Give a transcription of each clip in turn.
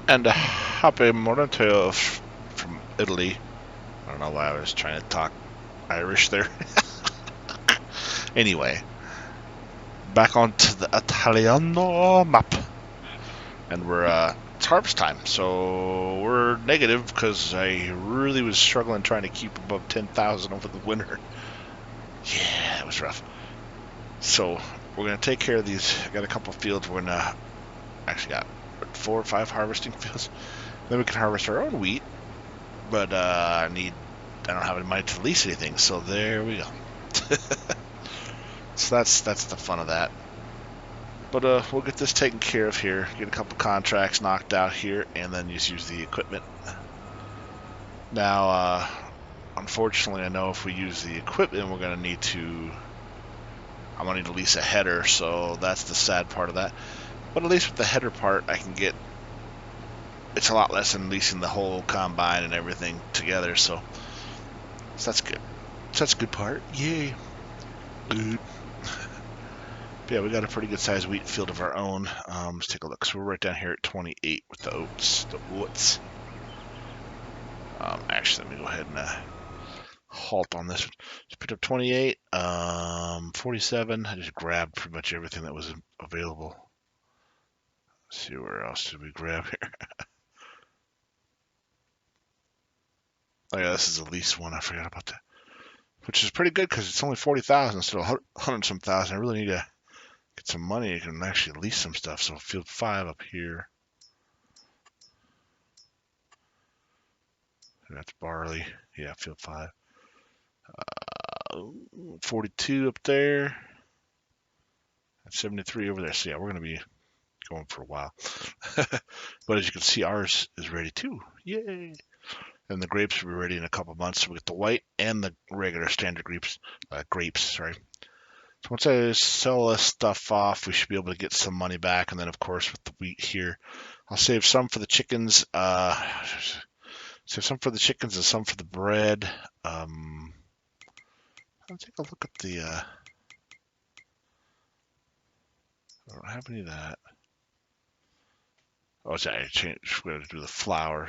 And a happy morning to you from Italy. I don't know why I was trying to talk Irish there. Anyway, back onto the Italiano map. And it's harvest time, so we're negative because I really was struggling trying to keep above 10,000 over the winter. Yeah, that was rough. So we're going to take care of these. I got a couple fields. We're going to actually got 4 or 5 harvesting fields. Then we can harvest our own wheat. But I don't have any money to lease anything, so there we go. So that's the fun of that. But we'll get this taken care of here. Get a couple contracts knocked out here, and then just use the equipment. Now, unfortunately, I know if we use the equipment, I'm gonna need to lease a header, so that's the sad part of that. But at least with the header part, I can get. It's a lot less than leasing the whole combine and everything together, so that's good. So that's a good part. Yay. Good. Yeah, we got a pretty good sized wheat field of our own. Let's take a look. So we're right down here at 28 with the oats. Actually, let me go ahead and halt on this one. Just picked up 28, 47. I just grabbed pretty much everything that was available. Let's see, where else did we grab here? Oh yeah, this is the lease one. I forgot about that. Which is pretty good because it's only 40,000 instead of 100 some thousand. I really need to get some money. You can actually lease some stuff. So field 5 up here. That's barley. Yeah, field 5. 42 up there. And 73 over there. So yeah, we're going to be going for a while. But as you can see, ours is ready too. Yay! And the grapes will be ready in a couple months. So we get the white and the regular standard grapes. Sorry. So once I sell this stuff off, we should be able to get some money back. And then, of course, with the wheat here, I'll save some for the chickens. Save some for the chickens and some for the bread. I'll take a look at the. I don't have any of that. Oh, sorry, we're going to do the flour.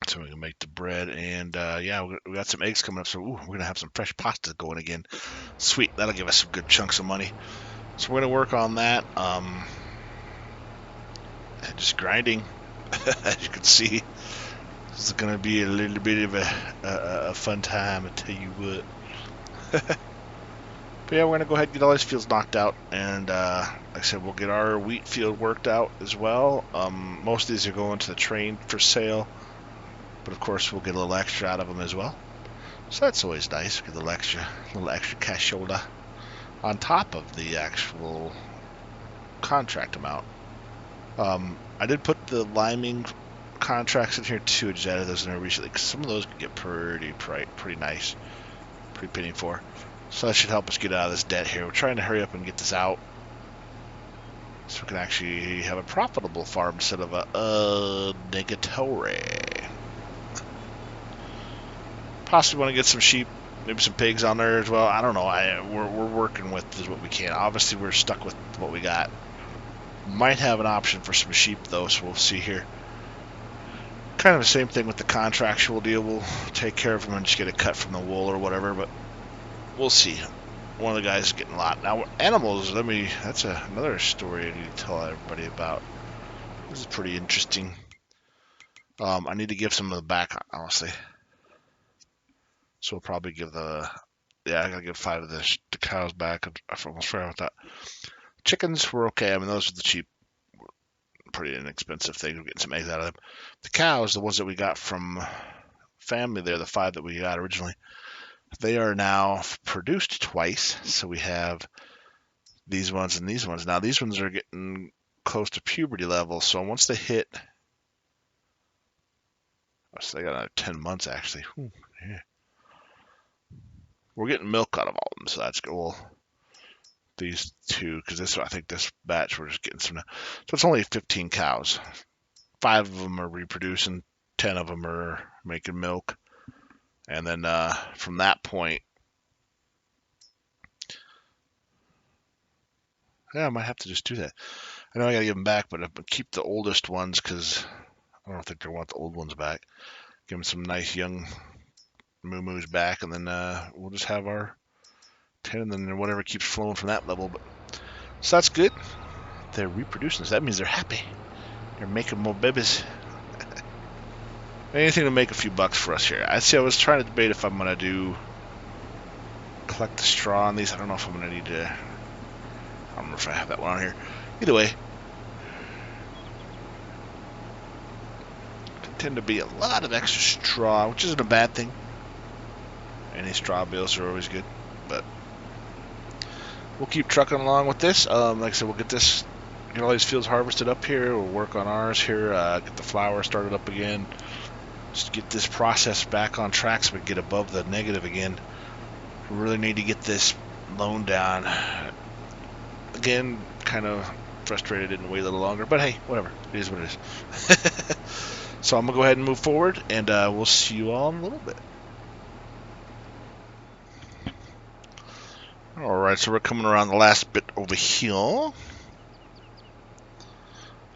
So we can make the bread, and yeah, we got some eggs coming up, so we're gonna have some fresh pasta going again. Sweet, that'll give us some good chunks of money. So we're gonna work on that. And just grinding, as you can see. This is gonna be a little bit of a fun time, I tell you what. But yeah, we're gonna go ahead and get all these fields knocked out, and like I said, we'll get our wheat field worked out as well. Most of these are going to the train for sale. But of course, we'll get a little extra out of them as well. So that's always nice. Get a little extra cashola on top of the actual contract amount. I did put the liming contracts in here too. I just added those in there recently because some of those can get pretty nice, pretty penny for. So that should help us get out of this debt here. We're trying to hurry up and get this out, so we can actually have a profitable farm instead of a negatore. Possibly want to get some sheep, maybe some pigs on there as well. I don't know. We're working with what we can. Obviously, we're stuck with what we got. Might have an option for some sheep though, so we'll see here. Kind of the same thing with the contractual deal. We'll take care of them and just get a cut from the wool or whatever, but we'll see. One of the guys is getting a lot. Now, animals, that's another story I need to tell everybody about. This is pretty interesting. I need to give some of the back, honestly. So we'll probably give I gotta give 5 of the cows back. I almost forgot about that. Chickens were okay. I mean, those are the cheap, pretty inexpensive things. We're getting some eggs out of them. The cows, the ones that we got from family there, the 5 that we got originally, they are now produced twice. So we have these ones and these ones. Now, these ones are getting close to puberty level. So once they hit, so they got another 10 months actually. Yeah. We're getting milk out of all of them, so that's good. Well, these 2, because I think this batch we're just getting some. So it's only 15 cows. 5 of them are reproducing, 10 of them are making milk, and then from that point, yeah, I might have to just do that. I know I gotta give them back, but keep the oldest ones because I don't think they want the old ones back. Give them some nice young moo-moos back, and then we'll just have our 10, and then whatever keeps flowing from that level. But so that's good. They're reproducing, so that means they're happy. They're making more babies. Anything to make a few bucks for us here. I was trying to debate if I'm gonna collect the straw on these. I don't know if I'm gonna need to. I don't know if I have that one on here. Either way, there tend to be a lot of extra straw, which isn't a bad thing. Any straw bales are always good, but we'll keep trucking along with this. Like I said, we'll get all these fields harvested up here. We'll work on ours here, get the flower started up again. Just get this process back on track so we get above the negative again. We really need to get this loan down. Again, kind of frustrated, didn't wait a little longer, but hey, whatever. It is what it is. So I'm going to go ahead and move forward, and we'll see you all in a little bit. Alright, so we're coming around the last bit over here.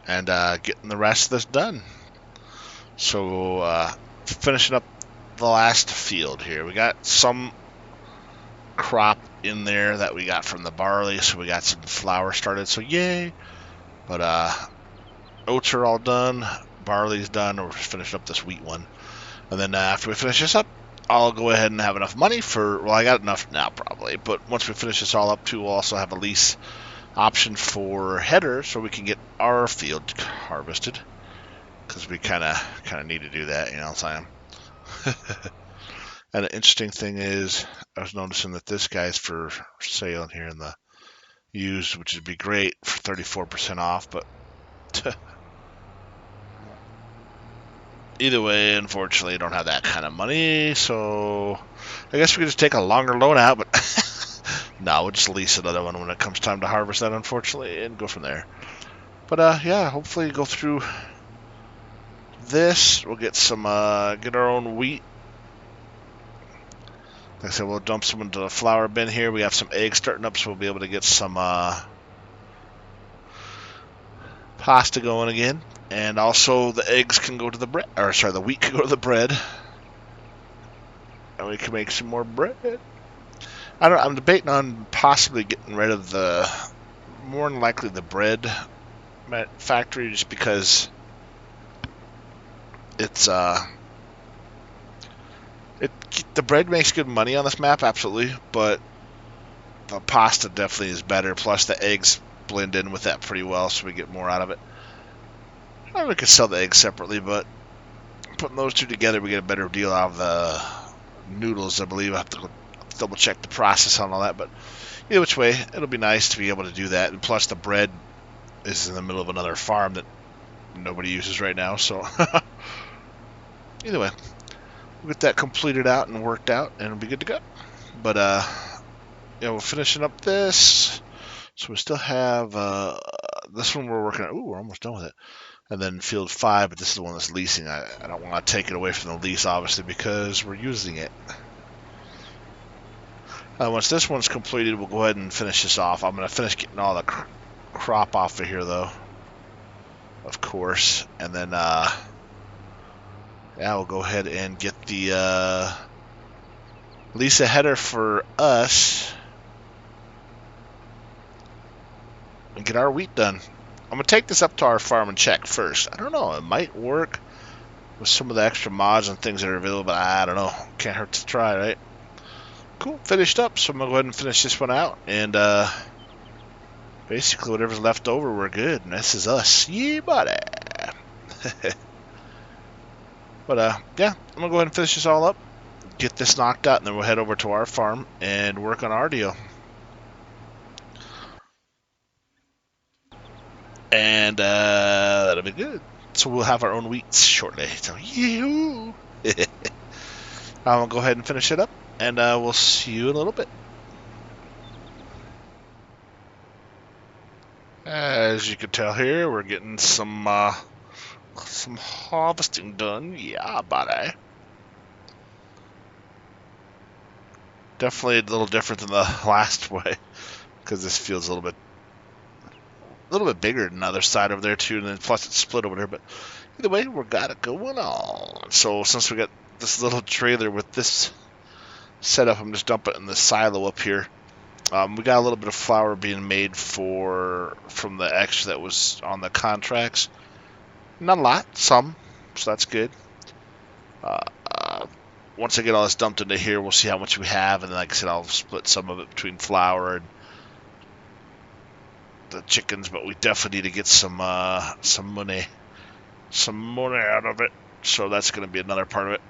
And getting the rest of this done. So, finishing up the last field here. We got some crop in there that we got from the barley, so we got some flower started, so yay. But oats are all done, barley's done, we're finishing up this wheat one. And then after we finish this up, I'll go ahead and have enough money for, well, I got enough now probably, but once we finish this all up too, we'll also have a lease option for header so we can get our field harvested, because we kind of need to do that, you know what I'm saying? And the interesting thing is, I was noticing that this guy's for sale here in the used, which would be great for 34% off, but either way, unfortunately, I don't have that kind of money, so I guess we could just take a longer loan out, but no, we'll just lease another one when it comes time to harvest that, unfortunately, and go from there. But yeah, hopefully go through this. We'll get some, get our own wheat. Like I said, we'll dump some into the flour bin here. We have some eggs starting up, so we'll be able to get some pasta going again. And also the eggs can go to the bread, or sorry, the wheat can go to the bread. And we can make some more bread. I'm debating on possibly getting rid of more than likely the bread factory, just because it's the bread makes good money on this map, absolutely, but the pasta definitely is better. Plus the eggs blend in with that pretty well, so we get more out of it. We could sell the eggs separately, but putting those two together, we get a better deal out of the noodles, I believe. I have to double check the process on all that, but either which way, it'll be nice to be able to do that. And plus the bread is in the middle of another farm that nobody uses right now, so either way, we'll get that completed out and worked out, and it'll be good to go. But yeah, we're finishing up this, so we still have this one we're working on. Ooh, we're almost done with it. And then field 5, but this is the one that's leasing. I don't want to take it away from the lease, obviously, because we're using it. Once this one's completed, we'll go ahead and finish this off. I'm going to finish getting all the crop off of here, though, of course. And then, yeah, we'll go ahead and get the Lisa header for us and get our wheat done. I'm going to take this up to our farm and check first. I don't know. It might work with some of the extra mods and things that are available, but I don't know. Can't hurt to try, right? Cool. Finished up. So I'm going to go ahead and finish this one out. And basically whatever's left over, we're good. And this is us. Yeah, buddy. But yeah, I'm going to go ahead and finish this all up. Get this knocked out, and then we'll head over to our farm and work on our deal. And that'll be good. So we'll have our own wheat shortly. So, yee-hoo! I'm going to go ahead and finish it up, and we'll see you in a little bit. As you can tell here, we're getting some harvesting done. Yeah, buddy. Definitely a little different than the last way, because this feels a little bit little bit bigger than the other side over there too, and then plus it's split over there. But either way, we got it going on. So since we got this little trailer with this setup, I'm just dumping it in the silo up here. We got a little bit of flour being made from the extra that was on the contracts. Not a lot, some, so that's good. Once I get all this dumped into here, we'll see how much we have, and then, like I said, I'll split some of it between flour and the chickens. But we definitely need to get some money out of it. So that's going to be another part of it.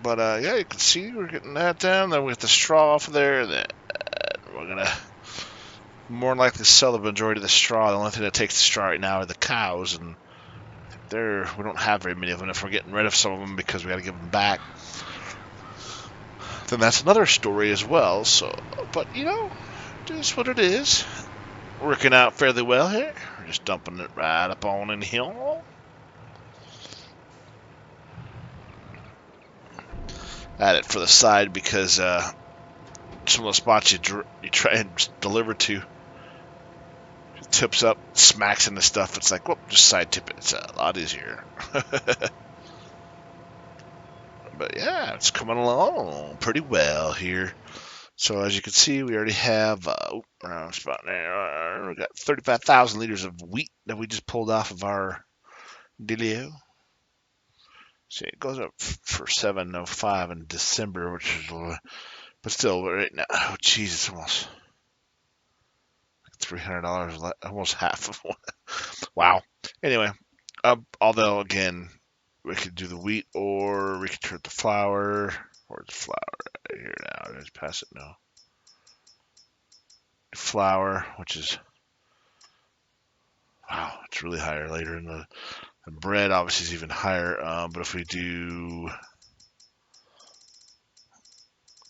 But yeah, you can see we're getting that down. Then we get the straw off of there. Then we're gonna more than likely sell the majority of the straw. The only thing that takes the straw right now are the cows, and we don't have very many of them. If we're getting rid of some of them because we got to give them back, then that's another story as well. So, but you know, it is what it is. Working out fairly well here. We're just dumping it right up on in here. Add it for the side because some of the spots you try and deliver to, it tips up, smacks into stuff. It's like, whoop, just side tip it. It's a lot easier. But yeah, it's coming along pretty well here. So as you can see, we already have spot there. We got 35,000 liters of wheat that we just pulled off of our dealio. See, it goes up for 705 in December, which is, but still, right now, oh Jesus, almost $300, almost half of one. Wow. Anyway, although again, we could do the wheat, or we could turn the flour. Where's the flour? Right here now. Let's pass it now. Flour, which is wow, it's really higher later in the bread. Obviously, is even higher. But if we do,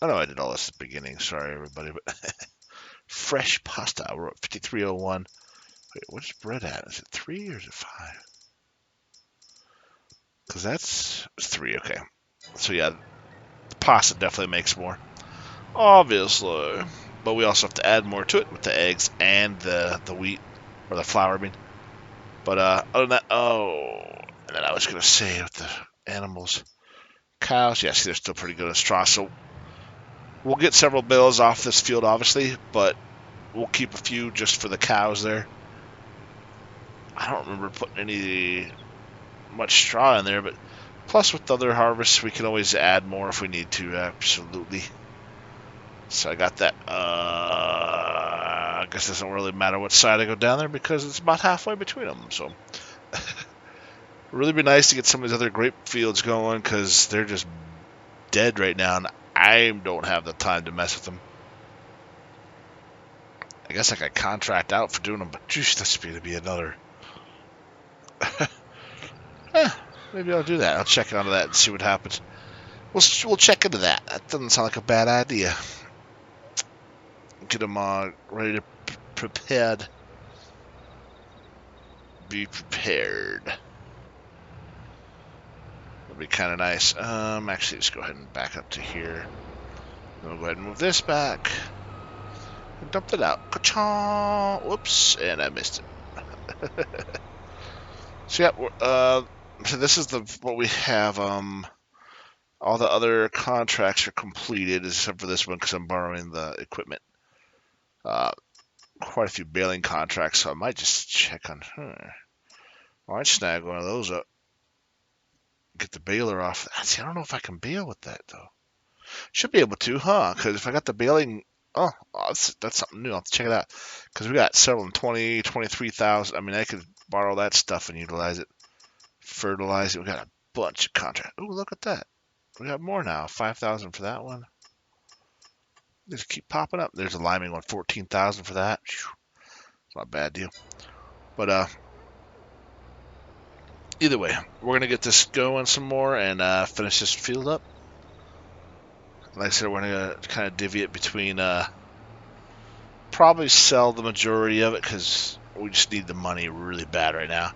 I know I did all this at the beginning. Sorry, everybody, but fresh pasta. We're at 5301. Wait, what's bread at? Is it 3 or is it 5? Because that's 3. Okay. So yeah, the pasta definitely makes more, obviously. But we also have to add more to it with the eggs and the wheat, or the flour, I mean. But other than that, and then I was going to say with the animals, cows, yeah, see, they're still pretty good at straw. So we'll get several bales off this field, obviously, but we'll keep a few just for the cows there. I don't remember putting much straw in there, but plus with the other harvests, we can always add more if we need to, absolutely. So I got that. I guess it doesn't really matter what side I go down there because it's about halfway between them. So really be nice to get some of these other grape fields going because they're just dead right now, and I don't have the time to mess with them. I guess I could contract out for doing them, but geez, that's going to be another. Maybe I'll do that. I'll check onto that and see what happens. We'll check into that. That doesn't sound like a bad idea. Get them ready to prepared. Be prepared. That'll be kind of nice. Actually, let's go ahead and back up to here. Then we'll go ahead and move this back. And dump it out. Ka-cha! Whoops, and I missed it. So yeah, so this is what we have. All the other contracts are completed except for this one because I'm borrowing the equipment. Quite a few baling contracts, so I might just check on her. I might snag one of those up. Get the baler off. See, I don't know if I can bale with that though. Should be able to, huh? Because if I got the baling, that's something new. I'll have to check it out. Because we got several 20, 23,000. I mean, I could borrow that stuff and utilize it, fertilize it. We got a bunch of contracts. Oh, look at that. We got more now. 5,000 for that one. Just keep popping up. There's a liming one, 14,000 for that. It's not a bad deal. But either way, we're gonna get this going some more and finish this field up. Like I said, we're gonna kind of divvy it between. Probably sell the majority of it because we just need the money really bad right now.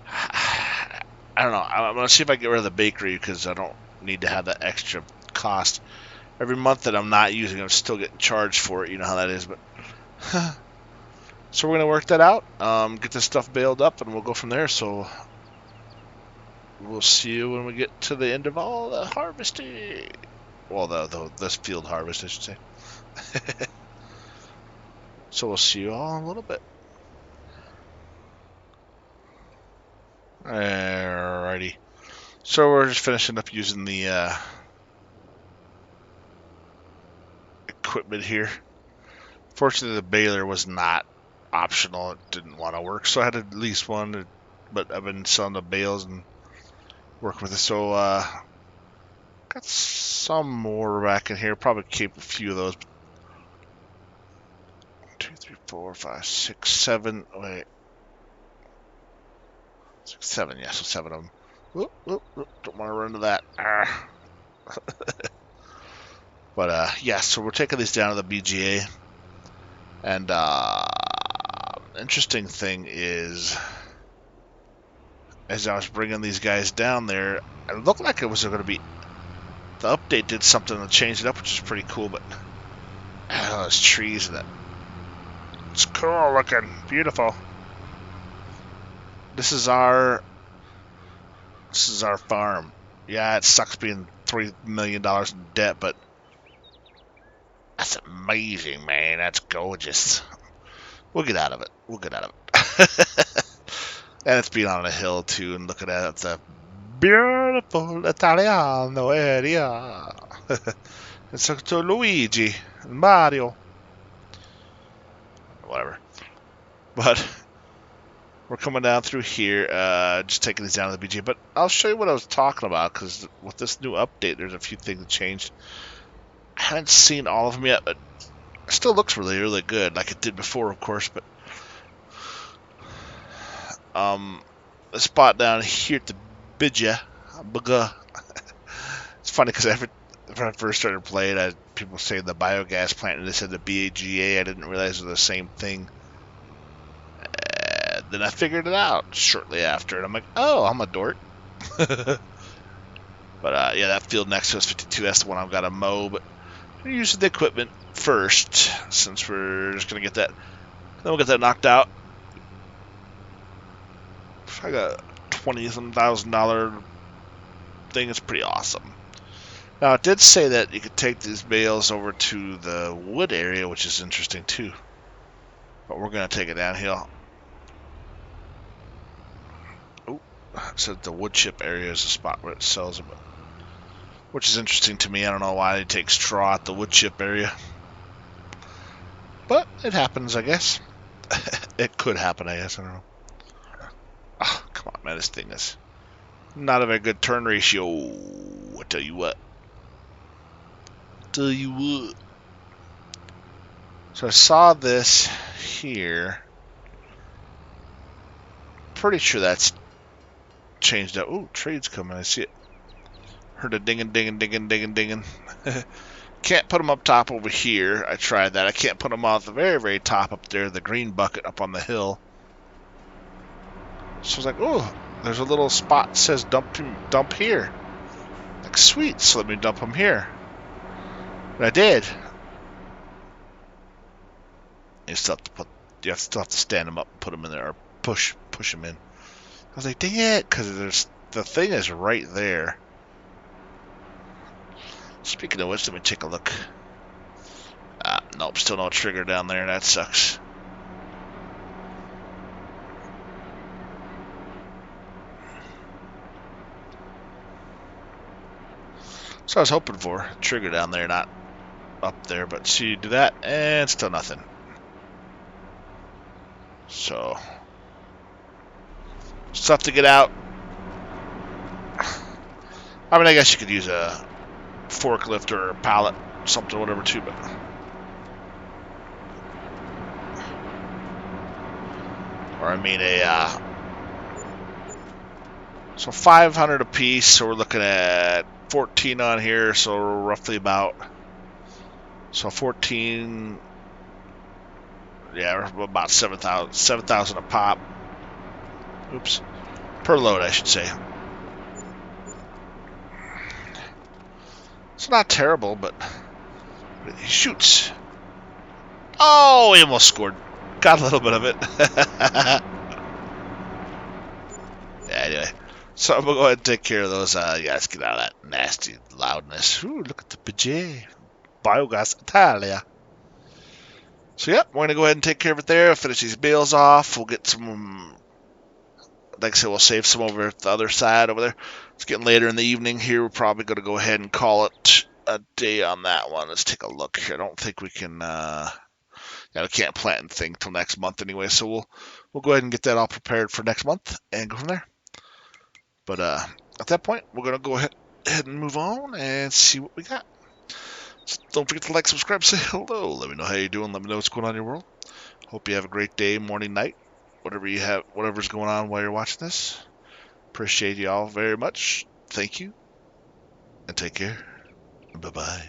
I don't know. I'm gonna see if I can get rid of the bakery because I don't need to have that extra cost. Every month that I'm not using, I'm still getting charged for it. You know how that is, but so we're gonna work that out. Get this stuff baled up, and we'll go from there. So we'll see you when we get to the end of all the harvesting. Well, this field harvest, I should say. So we'll see you all in a little bit. Alrighty. So we're just finishing up using the equipment here. Fortunately, the baler was not optional. It didn't want to work, so I had at least one. But I've been selling the bales and working with it. So got some more back in here. Probably keep a few of those. 1, 2, 3, 4, 5, 6, 7. Wait. 6, 7. Yeah, so 7 of them. Oop, oop, oop. Don't want to run into that. But yeah, so we're taking these down to the BGA. And interesting thing is, as I was bringing these guys down there, it looked like it was going to be, the update did something to change it up, which is pretty cool, but those trees and that, it's cool looking, beautiful. This is our farm. Yeah, it sucks being $3 million in debt, but that's amazing, man. That's gorgeous. We'll get out of it. We'll get out of it. And it's being on a hill, too, and looking at it. It's a beautiful Italiano area. It's to Luigi and Mario. Whatever. But we're coming down through here, just taking these down to the BG. But I'll show you what I was talking about, because with this new update, there's a few things that changed. I haven't seen all of them yet, but it still looks really, really good, like it did before, of course. But the spot down here at the Bidja, it's funny because when I first started playing, people say the biogas plant, and they said the BAGA. I didn't realize it was the same thing. Then I figured it out shortly after, and I'm like, oh, I'm a dork. But yeah, that field next to us, 52, that's the one I've got to mow. But I'm using the equipment first, since we're just going to get that. Then we'll get that knocked out. I got a $20,000 thing. It's pretty awesome. Now, it did say that you could take these bales over to the wood area, which is interesting, too. But we're going to take it downhill. Oh, it said the wood chip area is the spot where it sells them, which is interesting to me. I don't know why they take straw at the wood chip area. But it happens, I guess. It could happen, I guess. I don't know. Oh, come on, man. This thing is not a very good turn ratio. I tell you what. So I saw this here. Pretty sure that's changed up. Ooh, trade's coming. I see it. Heard a dinging. Can't put them up top over here. I tried that. I can't put them on the very, very top up there, the green bucket up on the hill. So I was like, oh, there's a little spot that says dump here. Like, sweet, so let me dump them here. And I did. You still have to stand them up and put them in there, or push them in. I was like, dang it, because the thing is right there. Speaking of which, let me take a look. Nope, still no trigger down there. That sucks. So I was hoping for a trigger down there, not up there. But see, you do that, and still nothing. So, stuff to get out. I mean, I guess you could use a forklift or a pallet, something, whatever, too. But or I mean so 500 a piece. So we're looking at 14 on here. So roughly about 14. Yeah, about 7,000 a pop. Oops, per load, I should say. It's not terrible, but He shoots. Oh, he almost scored. Got a little bit of it. Yeah, anyway. So I'm going to go ahead and take care of those. Yeah, let's get out of that nasty loudness. Ooh, look at the budget. Biogas Italia. So, yep, we're going to go ahead and take care of it there. Finish these bales off. We'll get some, like I said, we'll save some over at the other side over there. It's getting later in the evening here. We're probably going to go ahead and call it a day on that one. Let's take a look here. I don't think we can, yeah, we can't plant anything till next month anyway. So we'll go ahead and get that all prepared for next month and go from there. But at that point, we're going to go ahead and move on and see what we got. So don't forget to like, subscribe, say hello. Let me know how you're doing. Let me know what's going on in your world. Hope you have a great day, morning, night, whatever you have, whatever's going on while you're watching this. Appreciate you all very much. Thank you, and take care. Bye-bye.